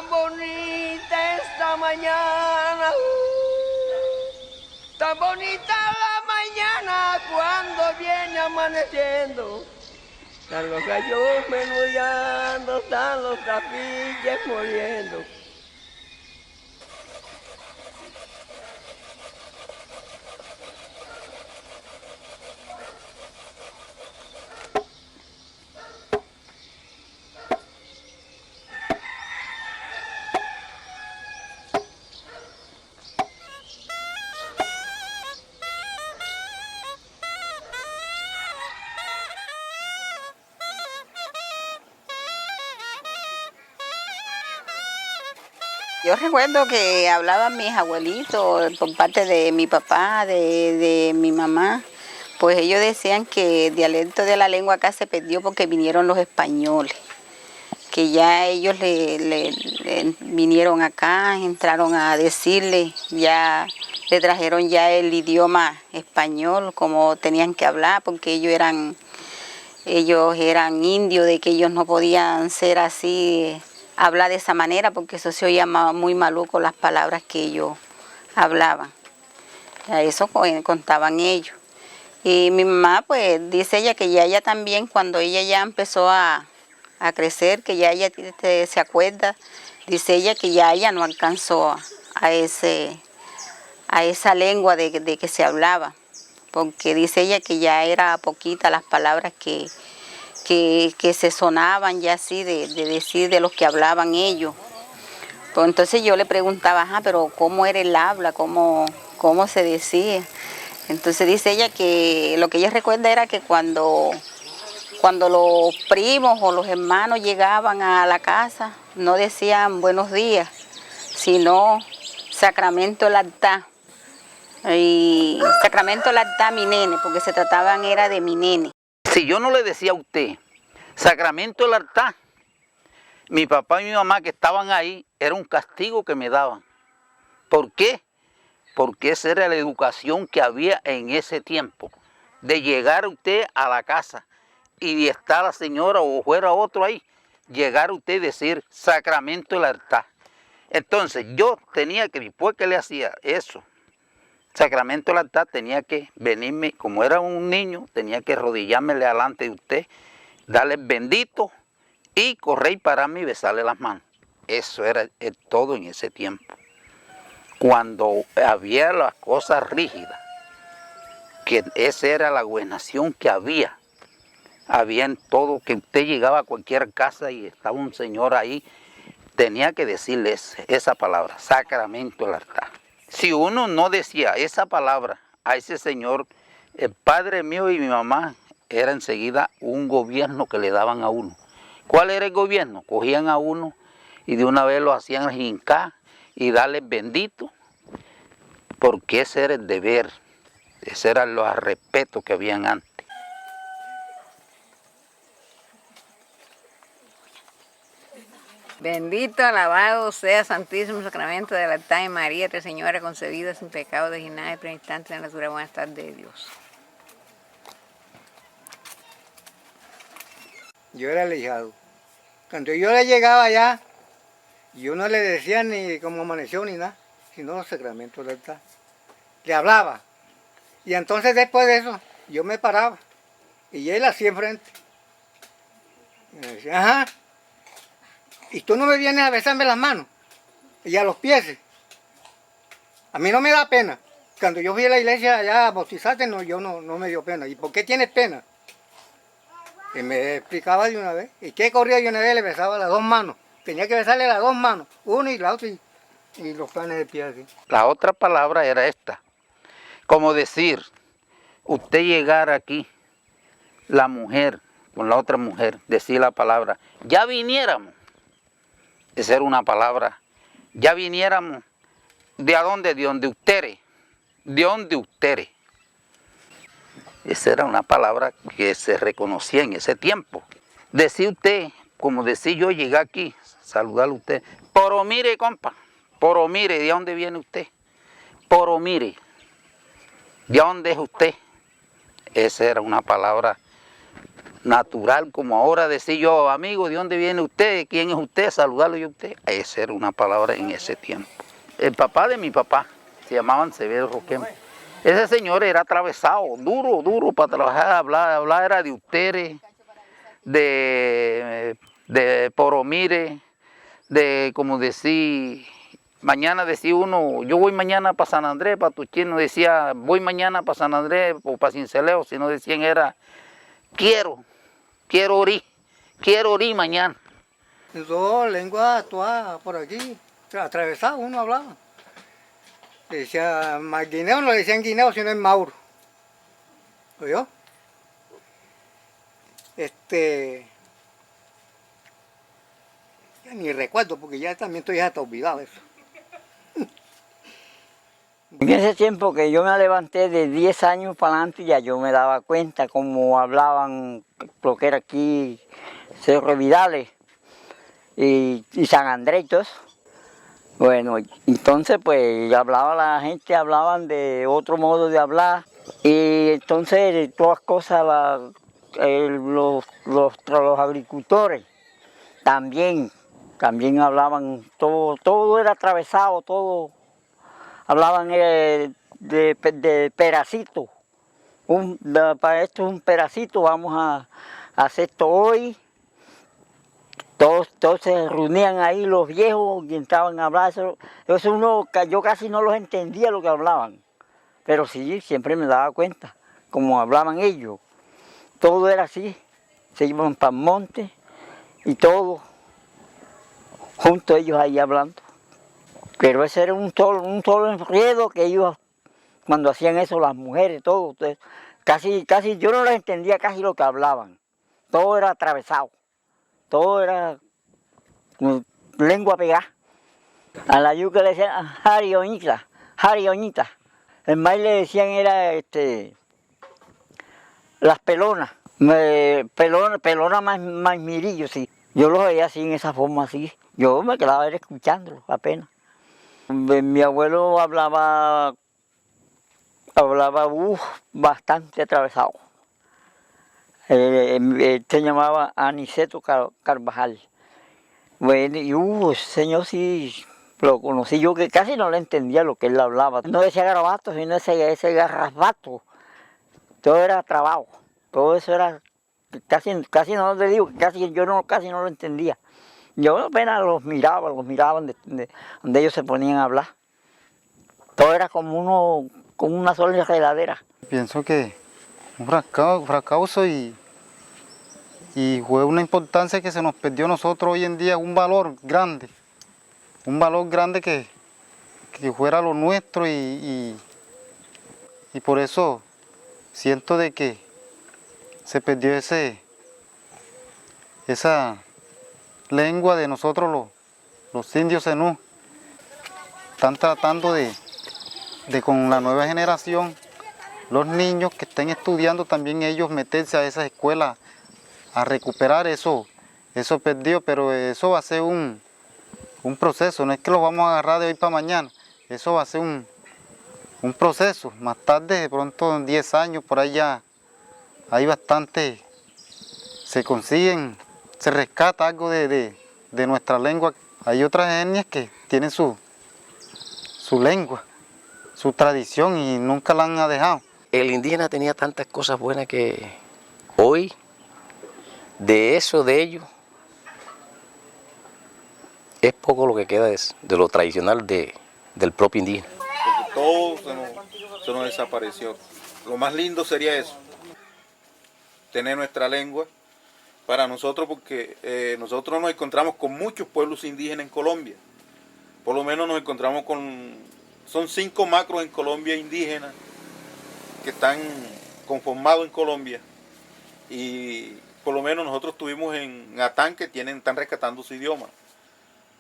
Tan bonita esta mañana, tan bonita la mañana cuando viene amaneciendo. Están los gallos menudeando, están los trapiches moliendo. Yo recuerdo que hablaban mis abuelitos por parte de mi papá, de mi mamá, pues ellos decían que el dialecto de la lengua acá se perdió porque vinieron los españoles, que ya ellos le vinieron acá, entraron a decirle, ya le trajeron ya el idioma español como tenían que hablar, porque ellos eran indios, de que ellos no podían ser así, hablar de esa manera, porque eso se oía muy maluco las palabras que ellos hablaban. A eso contaban ellos. Y mi mamá, pues, dice ella que ya ella también, cuando ella ya empezó a crecer, que ya ella se acuerda, dice ella que ya ella no alcanzó a esa lengua de que se hablaba, porque dice ella que ya era poquita las palabras que se sonaban ya así de decir de los que hablaban ellos. Pues entonces yo le preguntaba, pero ¿cómo era el habla? ¿Cómo se decía? Entonces dice ella que lo que ella recuerda era que cuando los primos o los hermanos llegaban a la casa, no decían buenos días, sino Sacramento el altar. Y Sacramento el altar mi nene, porque se trataban era de mi nene. Si yo no le decía a usted Sacramento el altar, mi papá y mi mamá que estaban ahí, era un castigo que me daban. ¿Por qué? Porque esa era la educación que había en ese tiempo, de llegar usted a la casa y estar la señora o fuera otro ahí, llegar usted y decir Sacramento el altar. Entonces yo tenía que, después que le hacía eso, Sacramento el altar, tenía que venirme, como era un niño, tenía que arrodillarme delante de usted, darle bendito y correr y pararme y besarle las manos. Eso era todo en ese tiempo. Cuando había las cosas rígidas, que esa era la gobernación que había. Había en todo, que usted llegaba a cualquier casa y estaba un señor ahí, tenía que decirle esa palabra, Sacramento el altar. Si uno no decía esa palabra a ese señor, el padre mío y mi mamá, era enseguida un gobierno que le daban a uno. ¿Cuál era el gobierno? Cogían a uno y de una vez lo hacían jincar y darle bendito, porque ese era el deber, ese era los respetos que habían antes. Bendito, alabado sea Santísimo Sacramento del altar de María, Tres Señora concebida sin pecado original y preexistente en la natura buena estar de Dios. Yo era alejado. Cuando yo le llegaba allá, yo no le decía ni cómo amaneció ni nada, sino Sacramento del altar. Le hablaba. Y entonces después de eso, yo me paraba. Y él así enfrente. Y me decía, ajá. Y tú no me vienes a besarme las manos y a los pies. A mí no me da pena. Cuando yo fui a la iglesia allá a bautizarte, no, yo no me dio pena. ¿Y por qué tienes pena? Y me explicaba de una vez. ¿Y qué corría de una vez? Le besaba las dos manos. Tenía que besarle las dos manos, una y la otra, y los planes de pie así. La otra palabra era esta. Como decir, usted llegar aquí, la mujer, con la otra mujer, decir la palabra, ya viniéramos. Esa era una palabra, ya viniéramos, ¿de a dónde? De donde ustedes, de donde ustedes. Esa era una palabra que se reconocía en ese tiempo. Decir usted, como decir yo, llegué aquí, saludarle a usted, pero mire, compa, pero mire, ¿de dónde viene usted? Pero mire, ¿de dónde es usted? Esa era una palabra natural, como ahora decir yo, amigo, ¿de dónde viene usted? ¿Quién es usted? Saludarlo yo a usted. Esa era una palabra en ese tiempo. El papá de mi papá, se llamaban Severo Roquem. Ese señor era atravesado, duro para trabajar, hablar era de ustedes, de poromire, de como decir, mañana decía uno, yo voy mañana para San Andrés, para Tuchino, decía, voy mañana para San Andrés o para Cinceleo, si no decían era, quiero orir mañana. Dos lenguas todas por aquí, atravesado uno hablaba. Decía, más guineo no le decían guineo, sino en Mauro. ¿Oyó? Ya ni recuerdo, porque ya también estoy hasta olvidado eso. En ese tiempo que yo me levanté de 10 años para adelante, ya yo me daba cuenta cómo hablaban lo que era aquí Cerro Vidales y San Andrés y todo eso. Bueno, entonces pues hablaba la gente, hablaban de otro modo de hablar y entonces todas cosas, los agricultores también hablaban, todo era atravesado, todo. Hablaban de pedacito. Para esto es un pedacito, vamos a hacer esto hoy. Todos se reunían ahí los viejos y entraban a hablar. Yo casi no los entendía lo que hablaban. Pero sí, siempre me daba cuenta, como hablaban ellos. Todo era así. Se iban para el monte y todo, juntos ellos ahí hablando. Pero ese era un solo enredo que ellos, cuando hacían eso, las mujeres, todo. Entonces, casi, yo no les entendía casi lo que hablaban. Todo era atravesado. Todo era lengua pegada. A la yuca le decían jarioñita. El maíz le decían era las pelonas. Pelona más mirillo, sí. Yo los veía así, en esa forma así. Yo me quedaba escuchándolos apenas. Mi abuelo hablaba bastante atravesado. Se llamaba Aniceto Carvajal. Bueno, y ese señor sí lo conocí yo, que casi no le entendía lo que él hablaba. No decía garabato, sino ese garrabato. Todo era trabado. Todo eso era, casi no le digo, casi no lo entendía. Yo apenas los miraba donde ellos se ponían a hablar. Todo era como una sola enredadera. Pienso que un fracaso y fue una importancia que se nos perdió a nosotros hoy en día, un valor grande que fuera lo nuestro y por eso siento de que se perdió esa lengua de nosotros los indios zenú. Están tratando de con la nueva generación, los niños que estén estudiando también ellos meterse a esas escuelas a recuperar eso perdido, pero eso va a ser un proceso, no es que lo vamos a agarrar de hoy para mañana, eso va a ser un proceso. Más tarde, de pronto en 10 años, por allá hay bastante, se rescata algo de nuestra lengua. Hay otras etnias que tienen su lengua, su tradición y nunca la han dejado. El indígena tenía tantas cosas buenas que hoy, de ellos, es poco lo que queda de lo tradicional del propio indígena. Porque todo se nos desapareció. Lo más lindo sería eso, tener nuestra lengua para nosotros, porque nosotros nos encontramos con muchos pueblos indígenas en Colombia. Por lo menos nos encontramos son 5 macros en Colombia indígenas que están conformados en Colombia. Y por lo menos nosotros estuvimos en Atán, que están rescatando su idioma.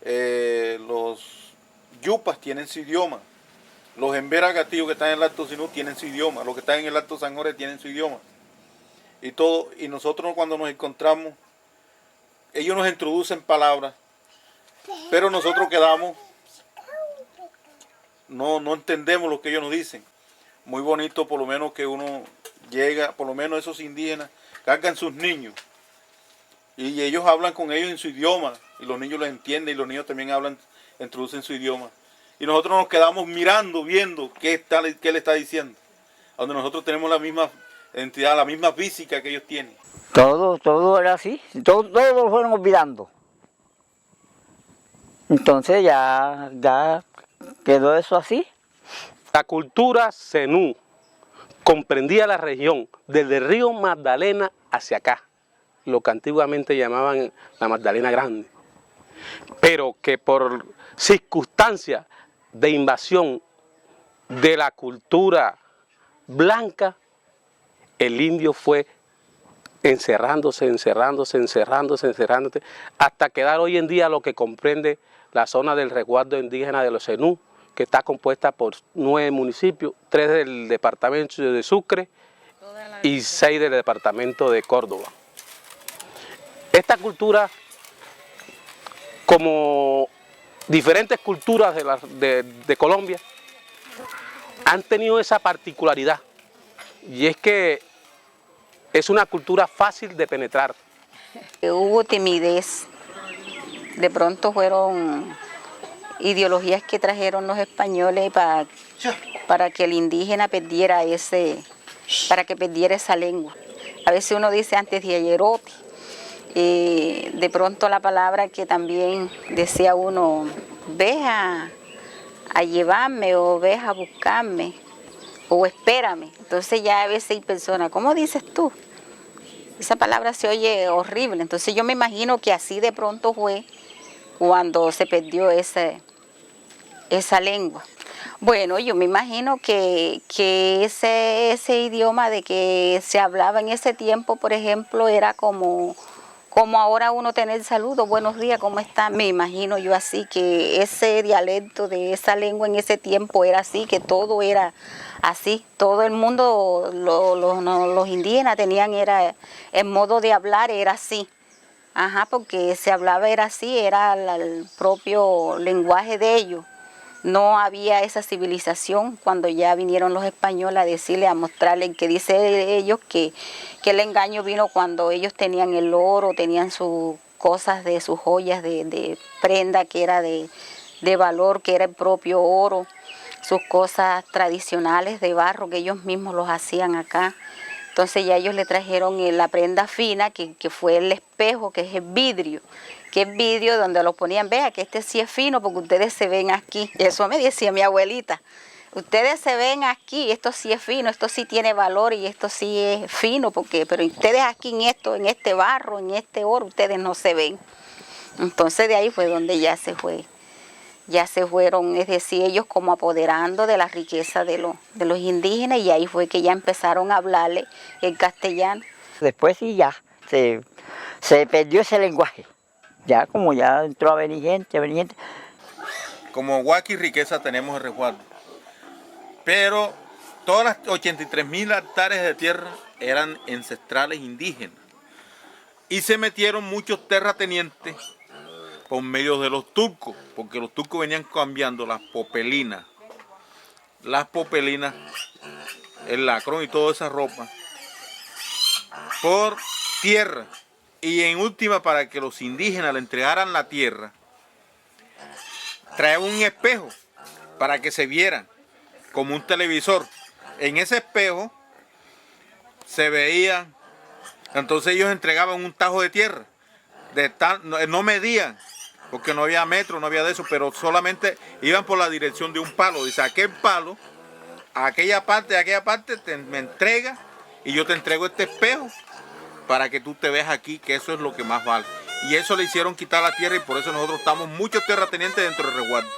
Los yupas tienen su idioma. Los embera gatillo que están en el Alto Sinú tienen su idioma. Los que están en el Alto San Jorge tienen su idioma. Y nosotros cuando nos encontramos, ellos nos introducen palabras, pero nosotros quedamos, no entendemos lo que ellos nos dicen. Muy bonito por lo menos que uno llega, por lo menos esos indígenas cargan sus niños y ellos hablan con ellos en su idioma y los niños los entienden y los niños también hablan, introducen su idioma. Y nosotros nos quedamos mirando, viendo qué le está diciendo. Donde nosotros tenemos la misma entidad, la misma física que ellos tienen. Todo era así, todo lo fueron olvidando. Entonces ya quedó eso así. La cultura zenú comprendía la región desde el río Magdalena hacia acá, lo que antiguamente llamaban la Magdalena Grande, pero que por circunstancias de invasión de la cultura blanca, el indio fue encerrándose, hasta quedar hoy en día lo que comprende la zona del resguardo indígena de los zenú, que está compuesta por 9 municipios, 3 del departamento de Sucre y 6 del departamento de Córdoba. Esta cultura, como diferentes culturas de Colombia, han tenido esa particularidad, y es que es una cultura fácil de penetrar. Hubo timidez, de pronto fueron ideologías que trajeron los españoles para que el indígena perdiera para que perdiera esa lengua. A veces uno dice antes de ayerote, de pronto la palabra que también decía uno, ves a llevarme o ves a buscarme o espérame. Entonces ya a veces hay personas, ¿cómo dices tú? Esa palabra se oye horrible. Entonces yo me imagino que así de pronto fue cuando se perdió esa lengua. Bueno, yo me imagino que ese idioma de que se hablaba en ese tiempo, por ejemplo, era como ahora uno tener saludos, buenos días, ¿cómo está? Me imagino yo así, que ese dialecto de esa lengua en ese tiempo era así, que todo era así. Todo el mundo, los indígenas tenían, el modo de hablar era así. Ajá, porque se hablaba era así, era el propio lenguaje de ellos. No había esa civilización cuando ya vinieron los españoles a decirle, a mostrarle, que dice ellos que el engaño vino cuando ellos tenían el oro, tenían sus cosas, de sus joyas de prenda que era de valor, que era el propio oro, sus cosas tradicionales de barro que ellos mismos los hacían acá. Entonces ya ellos le trajeron la prenda fina, que fue el espejo, que es el vidrio, donde lo ponían, vea que este sí es fino porque ustedes se ven aquí. Eso me decía mi abuelita, ustedes se ven aquí, esto sí es fino, esto sí tiene valor y esto sí es fino, pero ustedes aquí en este barro, en este oro, ustedes no se ven. Entonces de ahí fue donde ya se fueron, es decir, ellos como apoderando de la riqueza de los indígenas, y ahí fue que ya empezaron a hablarle el castellano. Después sí ya se perdió ese lenguaje. Ya como ya entró a venir gente. Como Huaca y riqueza tenemos el resguardo. Pero todas las 83.000 hectáreas de tierra eran ancestrales indígenas. Y se metieron muchos terratenientes por medio de los turcos, porque los turcos venían cambiando las popelinas, el lacrón y toda esa ropa, por tierra. Y en última, para que los indígenas le entregaran la tierra, traían un espejo para que se vieran, como un televisor. En ese espejo se veían, entonces ellos entregaban un tajo de tierra, no medían, porque no había metro, no había de eso, pero solamente iban por la dirección de un palo. Dice, aquel palo, a aquella parte, me entrega, y yo te entrego este espejo para que tú te veas aquí, que eso es lo que más vale. Y eso le hicieron quitar la tierra, y por eso nosotros estamos muchos terratenientes dentro del resguardo.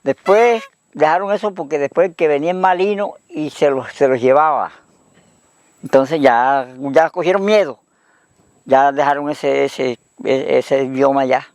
Después dejaron eso porque después que venía el malino y se los llevaba. Entonces ya cogieron miedo. Ya dejaron ese idioma ya.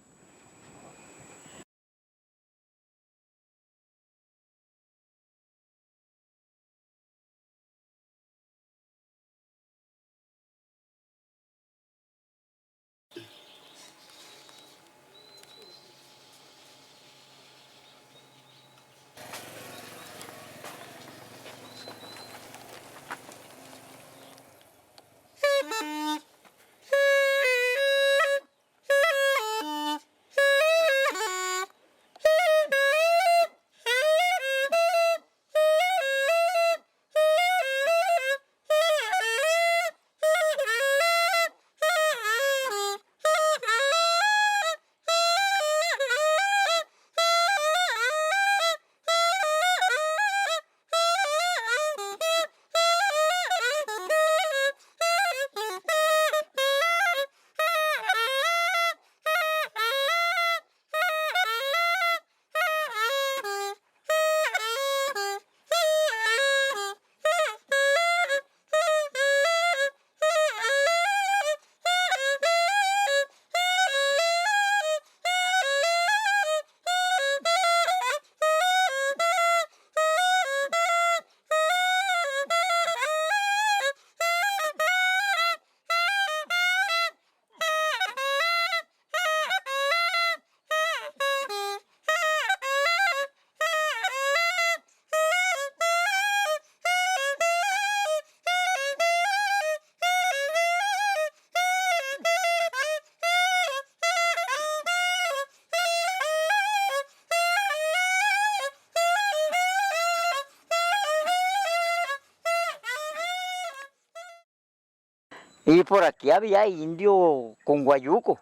Y por aquí había indio con guayuco,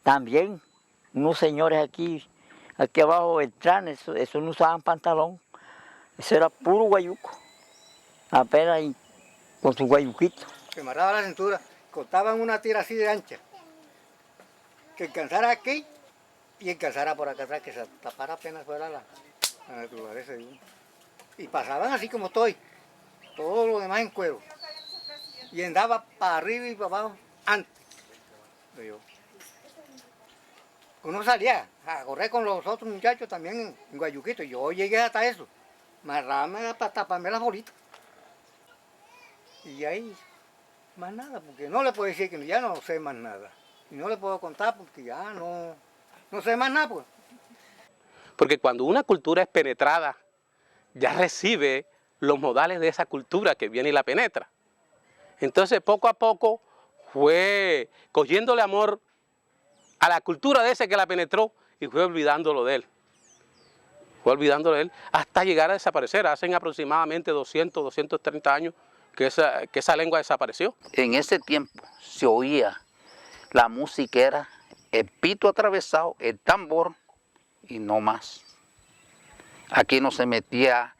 también. Unos señores aquí abajo del tran, eso no usaban pantalón. Eso era puro guayuco. Apenas ahí, con su guayuquito. Se amarraba la cintura, cortaban una tira así de ancha, que alcanzara aquí y alcanzara por acá atrás, que se tapara apenas fuera la naturaleza de uno. Y pasaban así como estoy, todo lo demás en cuero. Y andaba para arriba y para abajo antes. Uno salía a correr con los otros muchachos también en guayuquito. Yo llegué hasta eso, amarrarme para taparme las bolitas. Y ahí, más nada, porque no le puedo decir que ya no sé más nada. Y no le puedo contar porque ya no sé más nada, pues. Porque cuando una cultura es penetrada, ya recibe los modales de esa cultura que viene y la penetra. Entonces, poco a poco, fue cogiéndole amor a la cultura de ese que la penetró y fue olvidándolo de él. Fue olvidándolo de él hasta llegar a desaparecer. Hacen aproximadamente 200, 230 años que esa lengua desapareció. En ese tiempo se oía, la música era el pito atravesado, el tambor y no más. Aquí no se metía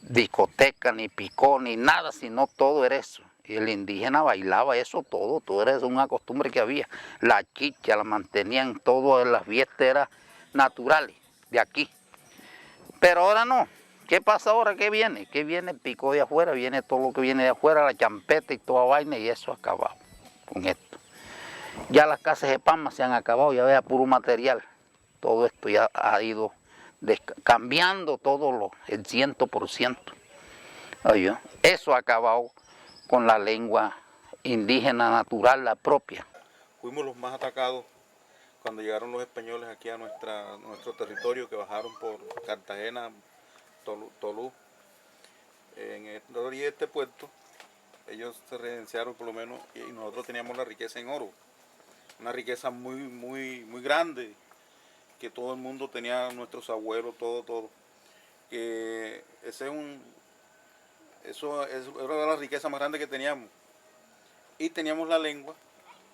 discoteca, ni picó, ni nada, sino todo era eso. Y el indígena bailaba eso todo era una costumbre que había. La chicha la mantenían, todo en las fiestas eran naturales de aquí. Pero ahora no. ¿Qué pasa ahora? ¿Qué viene? ¿Qué viene? El pico de afuera, viene todo lo que viene de afuera, la champeta y toda vaina, y eso ha acabado con esto. Ya las casas de palma se han acabado, ya vea puro material. Todo esto ya ha ido cambiando todo el 100%. Oye, eso ha acabado con la lengua indígena natural, la propia. Fuimos los más atacados cuando llegaron los españoles aquí a nuestro territorio, que bajaron por Cartagena, Tolú. En la orilla de este puerto, ellos se residenciaron por lo menos, y nosotros teníamos la riqueza en oro. Una riqueza muy grande, que todo el mundo tenía, nuestros abuelos, todo. Que eso era la riqueza más grande que teníamos. Y teníamos la lengua,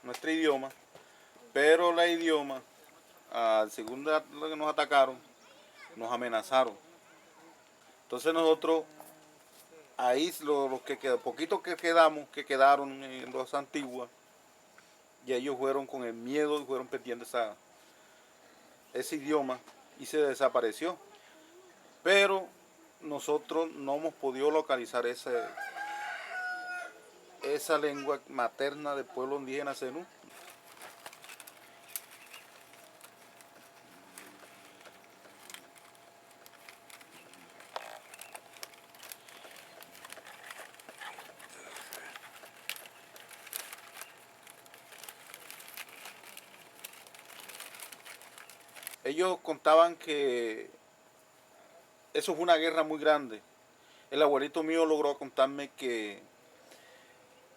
nuestro idioma, pero la idioma, al segundo que nos atacaron, nos amenazaron. Entonces nosotros, ahí los poquitos que quedaron en los antiguas, y ellos fueron con el miedo y fueron perdiendo ese idioma y se desapareció. Pero nosotros no hemos podido localizar esa lengua materna del pueblo indígena zenú. Ellos contaban que eso fue una guerra muy grande. El abuelito mío logró contarme que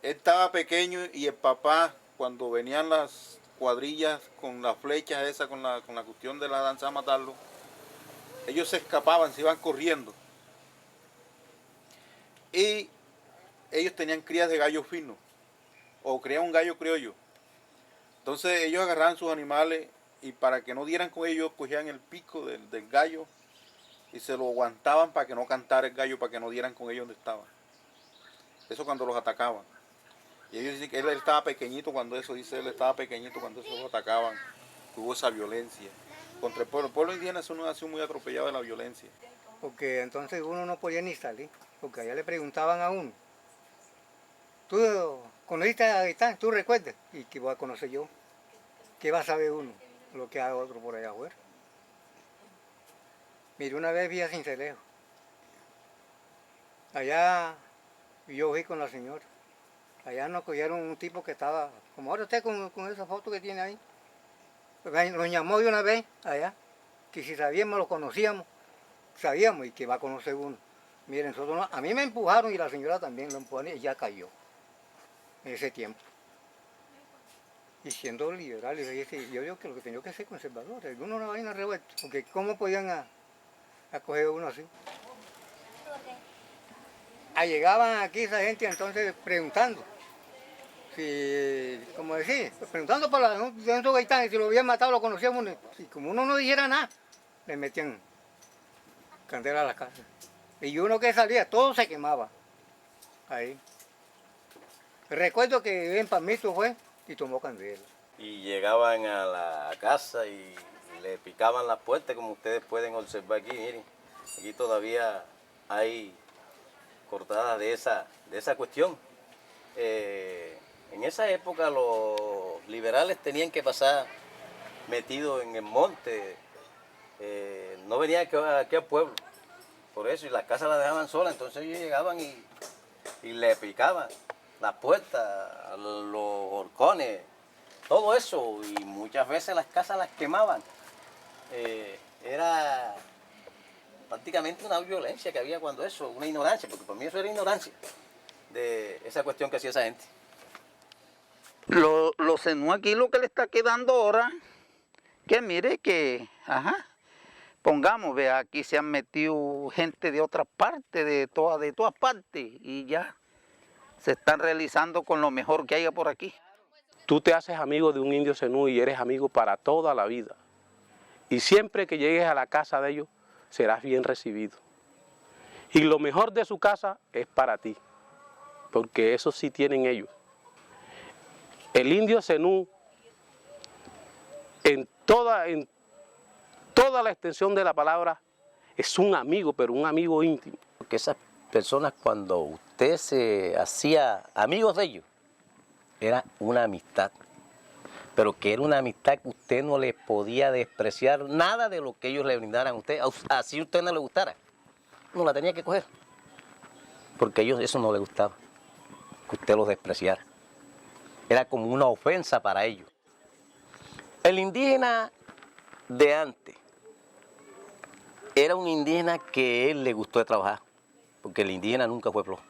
él estaba pequeño y el papá, cuando venían las cuadrillas con las flechas esas, con la cuestión de la danza a matarlo, ellos se escapaban, se iban corriendo. Y ellos tenían crías de gallo fino, o crían un gallo criollo. Entonces ellos agarraban sus animales y para que no dieran con ellos, cogían el pico del gallo y se lo aguantaban para que no cantara el gallo, para que no dieran con ellos donde estaban. Eso cuando los atacaban. Y ellos dicen que él estaba pequeñito cuando eso, él estaba pequeñito cuando eso los atacaban. Hubo esa violencia contra el pueblo. El pueblo indígena es una nación muy atropellada de la violencia. Porque entonces uno no podía ni salir, porque allá le preguntaban a uno, ¿tú conociste a Gaitán? ¿Tú recuerdas? ¿Y qué voy a conocer yo? ¿Qué va a saber uno? Lo que haga otro por allá afuera. Mire, una vez vi a Cincelejo. Allá yo fui con la señora. Allá nos cogieron un tipo que estaba, como ahora usted con esa foto que tiene ahí. Nos llamó de una vez allá, que si sabíamos, lo conocíamos, sabíamos y que va a conocer uno. Miren, nosotros no, a mí me empujaron y la señora también lo empujaron y ya cayó en ese tiempo. Y siendo liberal, yo digo que lo que tenía que ser conservador, uno una vaina revuelta, porque ¿cómo podían acoger uno así? Llegaban aquí esa gente entonces preguntando, si, como decir, preguntando por de esos gaitanes, si lo habían matado, lo conocíamos, y como uno no dijera nada, le metían candela a la casa. Y uno que salía, todo se quemaba ahí. Recuerdo que en Palmito fue y tomó candela. Y llegaban a la casa y le picaban las puertas, como ustedes pueden observar aquí, miren. Aquí todavía hay cortadas de esa cuestión. En esa época los liberales tenían que pasar metidos en el monte, no venían aquí al pueblo, por eso, y las casas las dejaban solas, entonces ellos llegaban y le picaban las puertas, los horcones, todo eso, y muchas veces las casas las quemaban. Era prácticamente una violencia que había cuando eso, una ignorancia, porque para mí eso era ignorancia de esa cuestión que hacía esa gente. Los zenú aquí lo que le está quedando ahora, que mire que, pongamos, vea, aquí se han metido gente de otras partes, de todas partes, y ya se están realizando con lo mejor que haya por aquí. Tú te haces amigo de un indio zenú y eres amigo para toda la vida. Y siempre que llegues a la casa de ellos, serás bien recibido. Y lo mejor de su casa es para ti, porque eso sí tienen ellos. El indio zenú, en toda la extensión de la palabra, es un amigo, pero un amigo íntimo. Porque esas personas, cuando usted se hacía amigos de ellos, era una amistad. Pero que era una amistad que usted no le podía despreciar nada de lo que ellos le brindaran a usted, así a usted no le gustara. No la tenía que coger. Porque a ellos eso no les gustaba, que usted los despreciara. Era como una ofensa para ellos. El indígena de antes era un indígena que él le gustó de trabajar, porque el indígena nunca fue flojo.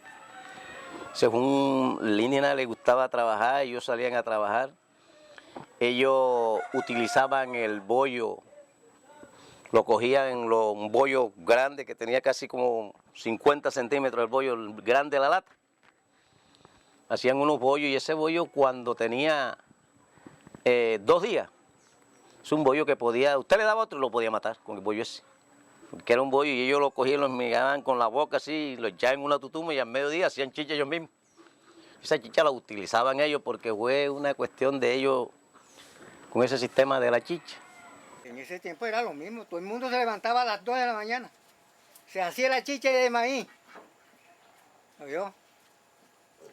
Según el indígena le gustaba trabajar, ellos salían a trabajar, ellos utilizaban el bollo, lo cogían en un bollo grande que tenía casi como 50 centímetros el bollo grande de la lata. Hacían unos bollos y ese bollo cuando tenía 2 días, es un bollo que podía, usted le daba otro y lo podía matar con el bollo ese. Porque era un bollo y ellos lo cogían y lo esmigaban con la boca así, lo echaban en una tutuma y al mediodía hacían chicha ellos mismos. Esa chicha la utilizaban ellos porque fue una cuestión de ellos con ese sistema de la chicha. En ese tiempo era lo mismo, todo el mundo se levantaba a las 2 de la mañana, se hacía la chicha de maíz, ¿oyó?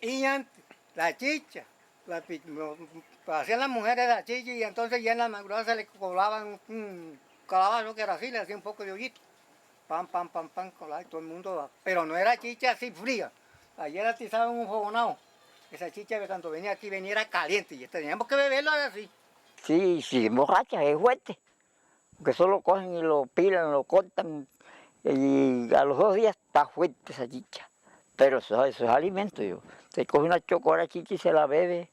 Y antes, la chicha, hacían las mujeres la chicha y entonces ya en la madrugada se le colaban un calabazo que era así, le hacía un poco de hoyito. Pam, colar, todo el mundo, pero no era chicha así fría. Ayer atizaban un fogonado. Esa chicha que cuando venía aquí venía era caliente y teníamos que beberlo así. Sí, sí, borracha, es fuerte. Porque solo cogen y lo pilan, lo cortan y a los 2 días está fuerte esa chicha. Pero eso es alimento, yo. Se coge una chocora chicha y se la bebe.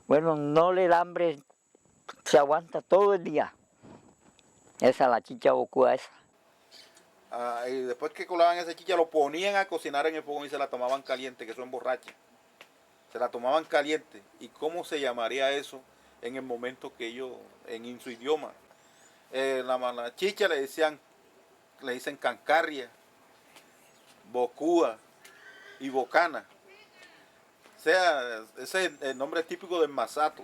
Bueno, no le da hambre, se aguanta todo el día. Esa es la chicha bocúa esa. Y después que colaban esa chicha, lo ponían a cocinar en el fogón y se la tomaban caliente, que eso emborracha. Se la tomaban caliente. ¿Y cómo se llamaría eso en el momento que ellos, en su idioma? La chicha le dicen cancarria, bocúa y bocana. O sea, ese es el nombre típico del masato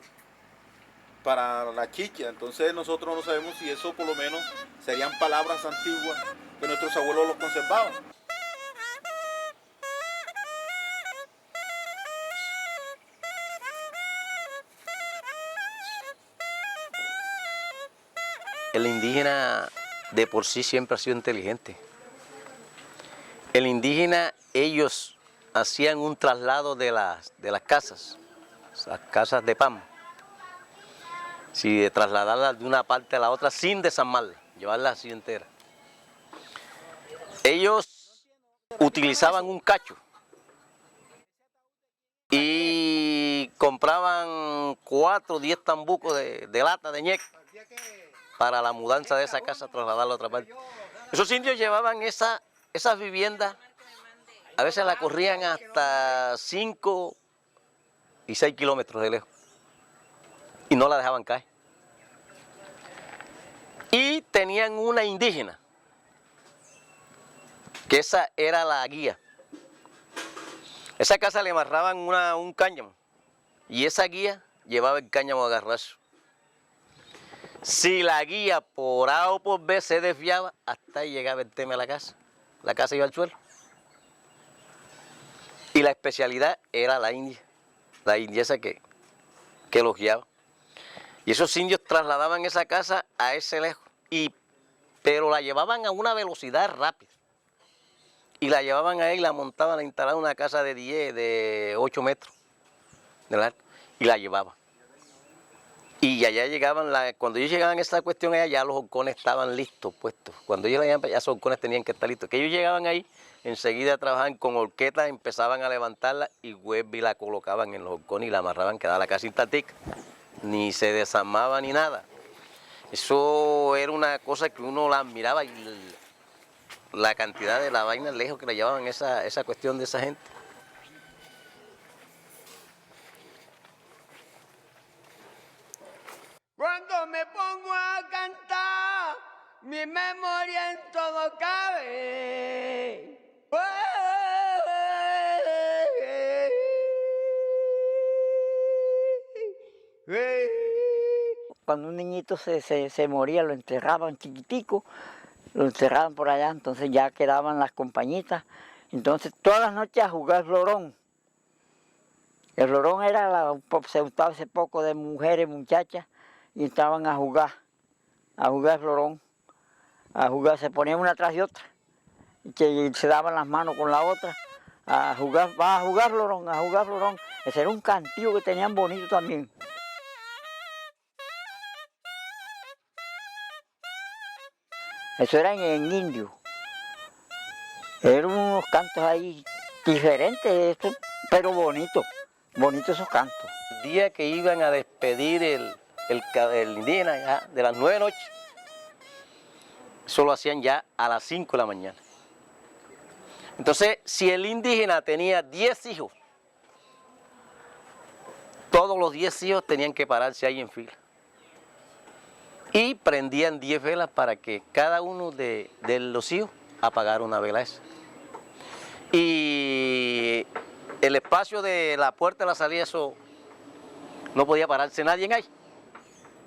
para la chicha. Entonces nosotros no sabemos si eso por lo menos serían palabras antiguas que nuestros abuelos los conservaban. El indígena de por sí siempre ha sido inteligente. El indígena, ellos hacían un traslado de las casas de pan. Sí, de trasladarlas de una parte a la otra sin desarmarlas, llevarlas así enteras. Ellos utilizaban un cacho y compraban 4 o 10 tambucos de lata de ñeca para la mudanza de esa casa, trasladarla a otra parte. Esos indios llevaban esas viviendas, a veces la corrían hasta 5 y 6 kilómetros de lejos. Y no la dejaban caer. Y tenían una indígena, que esa era la guía. Esa casa le amarraban un cáñamo y esa guía llevaba el cáñamo a garrazo. Si la guía por A o por B se desviaba, hasta ahí llegaba el tema de la casa iba al suelo. Y la especialidad era la india esa que los guiaba. Y esos indios trasladaban esa casa a ese lejos, pero la llevaban a una velocidad rápida. Y la llevaban ahí, la montaban, la instalaban en una casa de 8 metros de largo, y la llevaban. Y allá llegaban, cuando ellos llegaban a esa cuestión allá, ya los horcones estaban listos, puestos. Cuando ellos llegaban, ya esos horcones tenían que estar listos. Que ellos llegaban ahí, enseguida trabajaban con horquetas, empezaban a levantarla y vuelve y la colocaban en los horcones y la amarraban, quedaba la casa intacta. Ni se desarmaba ni nada. Eso era una cosa que uno la admiraba y la cantidad de la vaina lejos que la llevaban esa cuestión de esa gente. Cuando me pongo a cantar, mi memoria en todo cabe. Cuando un niñito se moría, lo enterraban chiquitico, lo enterraban por allá, entonces ya quedaban las compañitas. Entonces todas las noches a jugar florón. El florón era, se gustaba hace poco de mujeres, muchachas, y estaban a jugar florón, se ponían una tras de otra, y que se daban las manos con la otra, a jugar florón. Ese era un cantillo que tenían bonito también. Eso era en indio. Eran unos cantos ahí diferentes, pero bonitos esos cantos. El día que iban a despedir el indígena ya de las 9 de la noche, eso lo hacían ya a las 5 de la mañana. Entonces, si el indígena tenía 10 hijos, todos los 10 hijos tenían que pararse ahí en fila. Y prendían 10 velas para que cada uno de los hijos apagara una vela esa. Y el espacio de la puerta de la salida, eso no podía pararse nadie en ahí,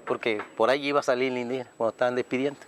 porque por ahí iba a salir el indígena cuando estaban despidiendo.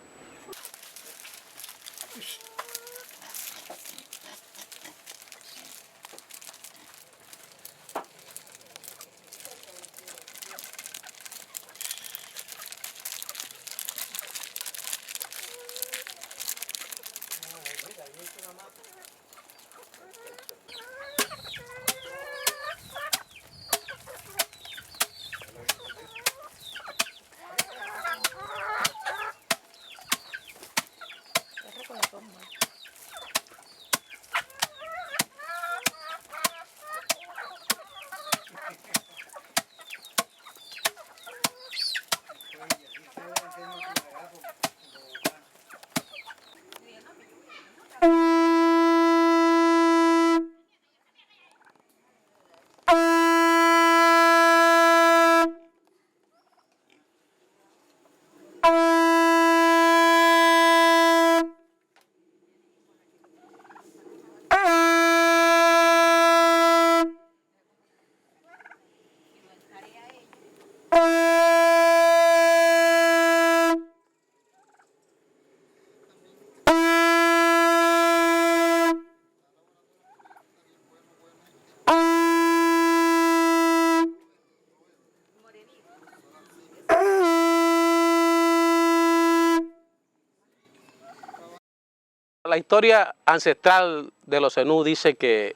La historia ancestral de los zenú dice que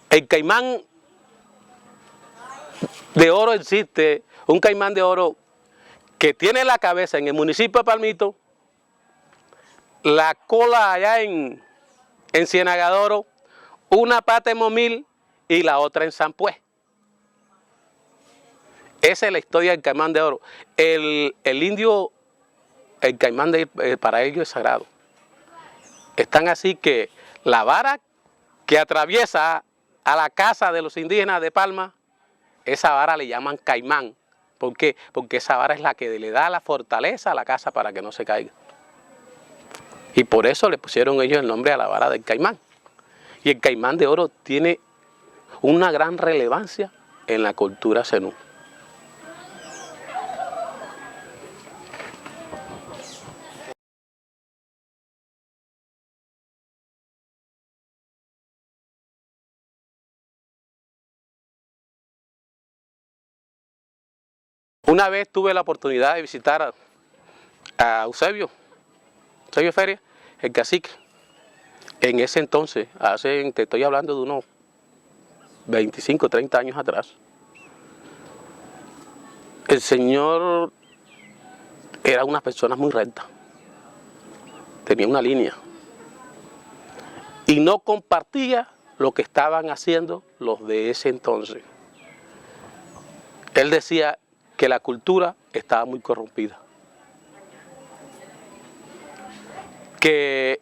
el caimán de oro existe, un caimán de oro que tiene la cabeza en el municipio de Palmito, la cola allá en Ciénaga de Oro, una pata en Momil y la otra en San Pues. Esa es la historia del caimán de oro. El indio, el caimán para ellos es sagrado. Están así que la vara que atraviesa a la casa de los indígenas de Palma esa vara le llaman caimán. ¿Por qué? Porque esa vara es la que le da la fortaleza a la casa para que no se caiga. Y por eso le pusieron ellos el nombre a la vara del caimán. Y el caimán de oro tiene una gran relevancia en la cultura zenú. Una vez tuve la oportunidad de visitar a Eusebio Feria, el cacique. En ese entonces, te estoy hablando de unos 25, 30 años atrás, el señor era una persona muy recta, tenía una línea y no compartía lo que estaban haciendo los de ese entonces. Él decía que la cultura estaba muy corrompida, que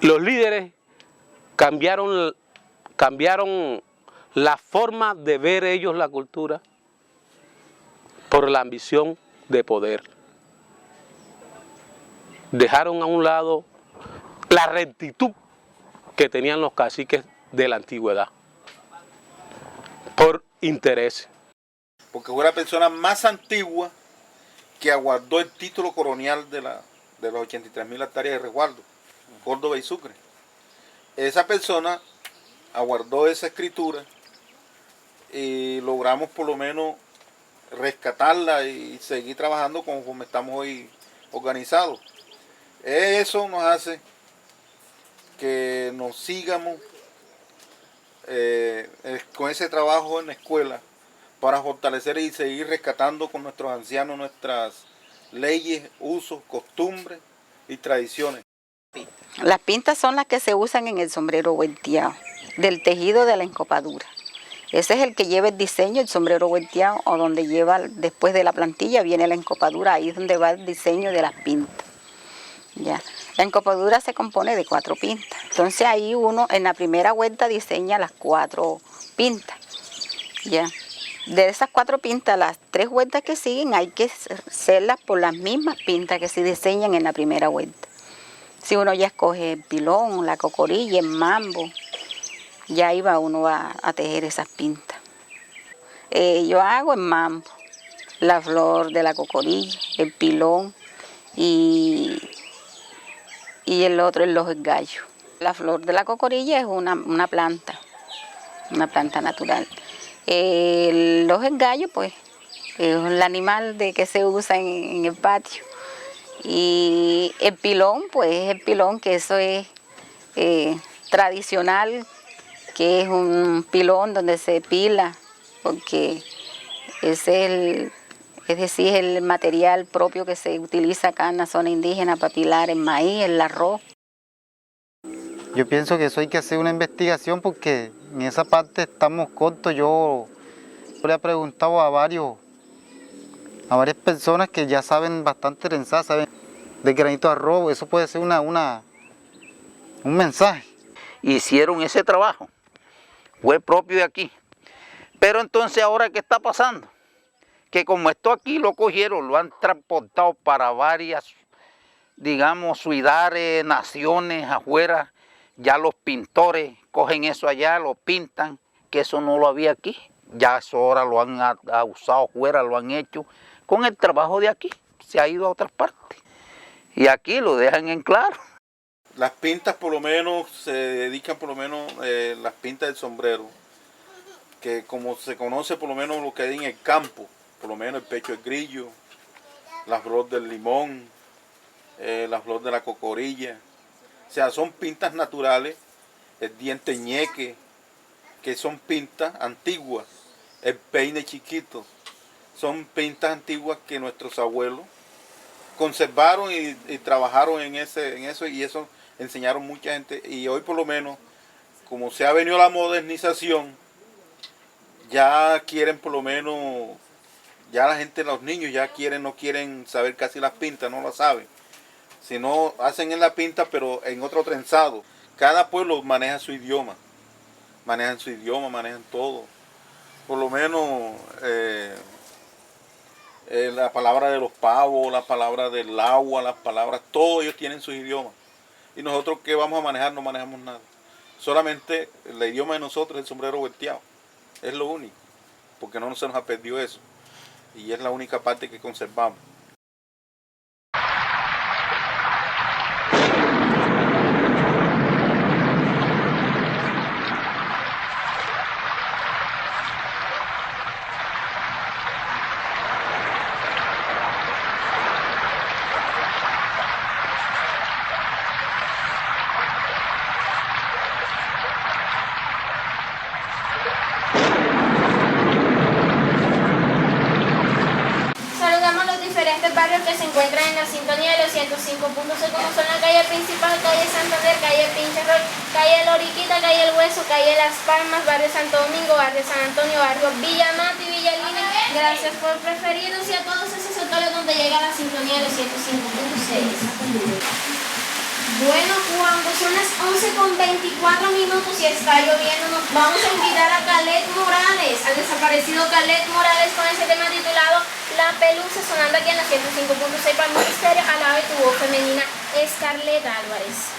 los líderes cambiaron la forma de ver ellos la cultura por la ambición de poder. Dejaron a un lado la rectitud que tenían los caciques de la antigüedad por interés. Porque fue la persona más antigua que aguardó el título colonial de los 83.000 hectáreas de resguardo, Córdoba y Sucre. Esa persona aguardó esa escritura y logramos por lo menos rescatarla y seguir trabajando como estamos hoy organizados. Eso nos hace que nos sigamos con ese trabajo en la escuela para fortalecer y seguir rescatando con nuestros ancianos nuestras leyes, usos, costumbres y tradiciones. Las pintas son las que se usan en el sombrero vuelteado, del tejido de la encopadura. Ese es el que lleva el diseño, el sombrero vuelteado, o donde lleva, después de la plantilla, viene la encopadura, ahí es donde va el diseño de las pintas. Ya. La encopadura se compone de 4 pintas. Entonces ahí uno en la primera vuelta diseña las 4 pintas. Ya. De esas 4 pintas, las 3 vueltas que siguen hay que hacerlas por las mismas pintas que se diseñan en la primera vuelta. Si uno ya escoge el pilón, la cocorilla, el mambo, ya ahí uno va a tejer esas pintas. Yo hago el mambo, la flor de la cocorilla, el pilón y el otro el ojo del gallo. La flor de la cocorilla es una planta natural. El ojo del gallo, pues, es el animal que se usa en el patio. Y el pilón, pues, es el pilón, que eso es tradicional, que es un pilón donde se pila, porque es el material propio que se utiliza acá en la zona indígena para pilar el maíz, el arroz. Yo pienso que eso hay que hacer una investigación porque en esa parte estamos cortos. Yo le he preguntado a varias personas que ya saben bastante trenzar, saben de granito de arroz. Eso puede ser un mensaje. Hicieron ese trabajo, fue propio de aquí. Pero entonces ahora, ¿qué está pasando? Que como esto aquí lo cogieron, lo han transportado para varias, digamos, ciudades, naciones afuera. Ya los pintores cogen eso allá, lo pintan, que eso no lo había aquí. Ya eso ahora lo han usado afuera, lo han hecho con el trabajo de aquí. Se ha ido a otras partes. Y aquí lo dejan en claro. Las pintas por lo menos se dedican las pintas del sombrero, que como se conoce por lo menos lo que hay en el campo, por lo menos el pecho del grillo, la flor del limón, la flor de la cocorilla. O sea, son pintas naturales, el diente ñeque, que son pintas antiguas, el peine chiquito, son pintas antiguas que nuestros abuelos conservaron y trabajaron en eso, y eso enseñaron mucha gente. Y hoy por lo menos, como se ha venido la modernización, ya quieren por lo menos, ya la gente, los niños ya no quieren saber casi las pintas, no las saben. Si no, hacen en la pinta, pero en otro trenzado. Cada pueblo maneja su idioma, manejan todo. por lo menos la palabra de los pavos, la palabra del agua, las palabras, todos ellos tienen sus idiomas. Y nosotros que vamos a manejar no manejamos nada. Solamente el idioma de nosotros es el sombrero volteado. Es lo único, porque no se nos ha perdido eso. Y es la única parte que conservamos. Barrios que se encuentran en la sintonía de los 105.6, como son la calle principal, calle Santander, calle Pincharol, calle Loriquita, calle El Hueso, calle Las Palmas, barrio Santo Domingo, barrio San Antonio, barrio Villa Mati, Villa Lina. Gracias por preferirnos y a todos esos sectores donde llega la sintonía de los 105.6. Bueno, cuando son las 11:24 y está lloviendo, nos vamos a invitar a Calet Morales, al desaparecido Calet Morales, con ese tema titulado La Pelusa, sonando aquí en la 105.6 para el Ministerio, al lado de tu voz femenina, Scarlett Álvarez.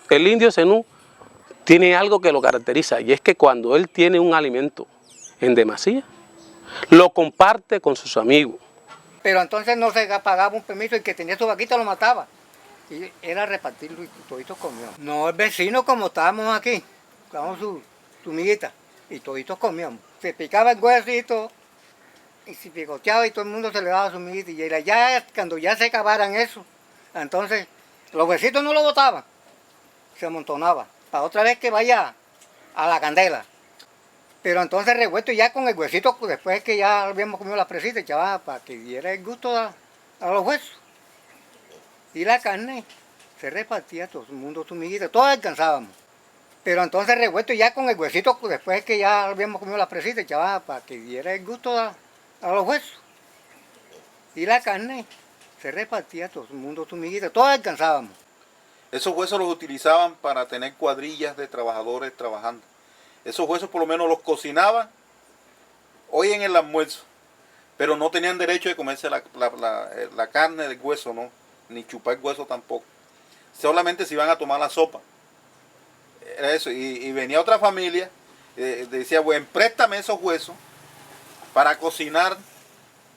El indio zenú tiene algo que lo caracteriza, y es que cuando él tiene un alimento en demasía, lo comparte con sus amigos. Pero entonces no se pagaba un permiso, el que tenía su vaquita lo mataba. Y era repartirlo y toditos comíamos. No, el vecino, como estábamos aquí, estábamos su miguita, y toditos comíamos. Se picaba el huesito y se picoteaba y todo el mundo se le daba su miguita. Y ya, cuando ya se acabaran eso, entonces los huesitos no lo botaban, se amontonaba, para otra vez que vaya a la candela. Pero entonces revuelto ya con el huesito, después que ya habíamos comido las presitas, echaba para que diera el gusto a los huesos. Y la carne se repartía, todo el mundo su miguita, todos alcanzábamos. Pero entonces revuelto ya con el huesito, después que ya habíamos comido las presitas, echaba para que diera el gusto a los huesos. Y la carne se repartía, todo el mundo su miguita, todos alcanzábamos. Esos huesos los utilizaban para tener cuadrillas de trabajadores trabajando. Esos huesos por lo menos los cocinaban hoy en el almuerzo, pero no tenían derecho de comerse la carne del hueso, no, ni chupar el hueso tampoco. Solamente se iban a tomar la sopa. Era eso. Y venía otra familia, decía, bueno, préstame esos huesos para cocinar,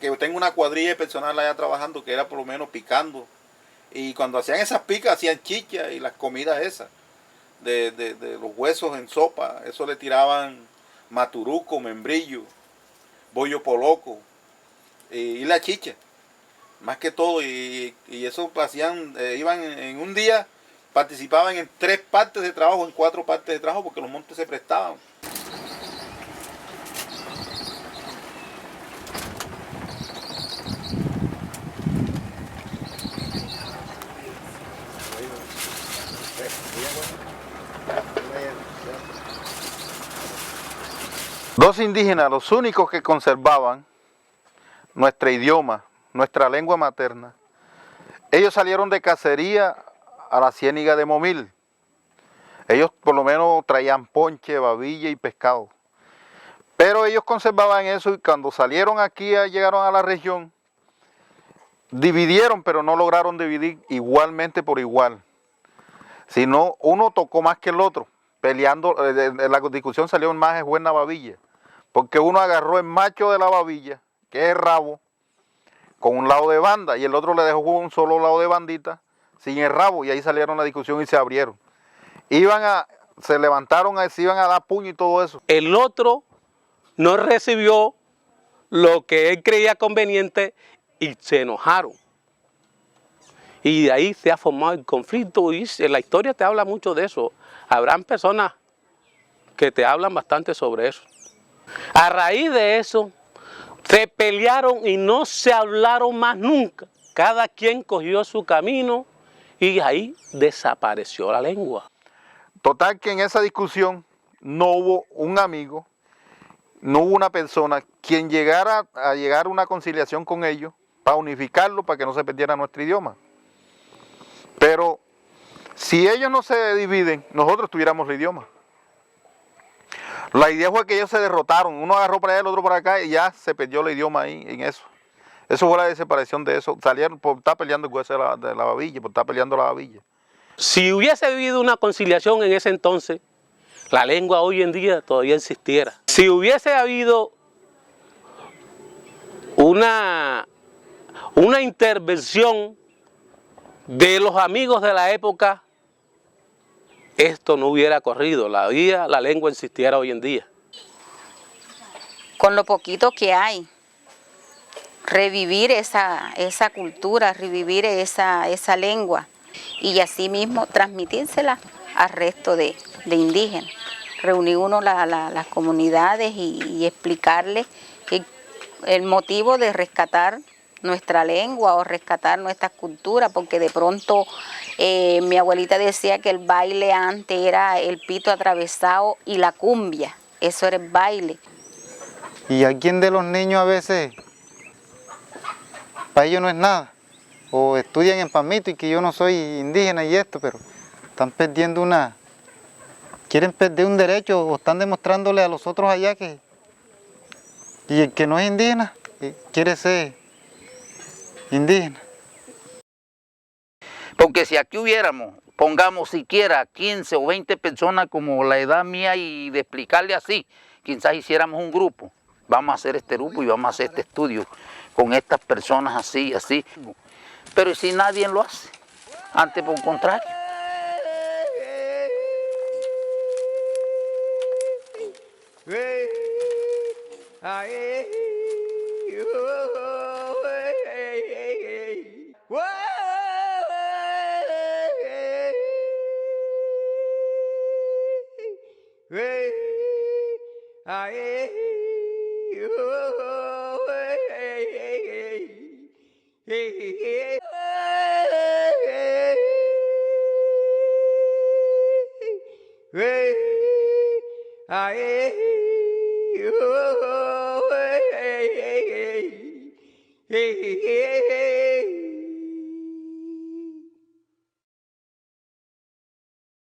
que tengo una cuadrilla de personal allá trabajando, que era por lo menos picando. Y cuando hacían esas picas, hacían chicha y las comidas esas, de los huesos en sopa. Eso le tiraban maturuco, membrillo, bollo poloco y la chicha, más que todo. Y eso hacían, iban en un día, participaban en 3 partes de trabajo, en 4 partes de trabajo, porque los montes se prestaban. Dos indígenas, los únicos que conservaban nuestro idioma, nuestra lengua materna. Ellos salieron de cacería a la ciénaga de Momil. Ellos por lo menos traían ponche, babilla y pescado. Pero ellos conservaban eso y cuando salieron aquí, llegaron a la región, dividieron, pero no lograron dividir igualmente por igual. Sino uno tocó más que el otro. Peleando, la discusión salió más es buena babilla, porque uno agarró el macho de la babilla, que es el rabo, con un lado de banda, y el otro le dejó un solo lado de bandita, sin el rabo, y ahí salieron la discusión y se abrieron. Se levantaron, se iban a dar puño y todo eso. El otro no recibió lo que él creía conveniente y se enojaron. Y de ahí se ha formado el conflicto y la historia te habla mucho de eso. Habrán personas que te hablan bastante sobre eso. A raíz de eso, se pelearon y no se hablaron más nunca. Cada quien cogió su camino y ahí desapareció la lengua. Total que en esa discusión no hubo un amigo, no hubo una persona quien llegara a llegar a una conciliación con ellos para unificarlo, para que no se perdiera nuestro idioma. Pero si ellos no se dividen, nosotros tuviéramos el idioma. La idea fue que ellos se derrotaron, uno agarró para allá, el otro para acá y ya se perdió el idioma ahí en eso. Eso fue la desaparición de eso, salieron por estar peleando el hueso de la babilla, por estar peleando la babilla. Si hubiese habido una conciliación en ese entonces, la lengua hoy en día todavía existiera. Si hubiese habido una intervención de los amigos de la época, esto no hubiera corrido, la lengua existiera hoy en día. Con lo poquito que hay, revivir esa cultura, revivir esa lengua y así mismo transmitírsela al resto de indígenas. Reunir uno las comunidades y explicarles el motivo de rescatar nuestra lengua o rescatar nuestra cultura, porque de pronto mi abuelita decía que el baile antes era el pito atravesado y la cumbia, eso era el baile. Y a quien de los niños a veces, para ellos no es nada, o estudian en Pamito y que yo no soy indígena y esto, pero están perdiendo quieren perder un derecho o están demostrándole a los otros allá que, y el que no es indígena, quiere ser indígena. Porque si aquí hubiéramos, pongamos siquiera 15 o 20 personas como la edad mía y de explicarle así, quizás hiciéramos un grupo. Vamos a hacer este grupo y vamos a hacer este estudio con estas personas así, así. Pero si nadie lo hace, antes por el contrario. Hey,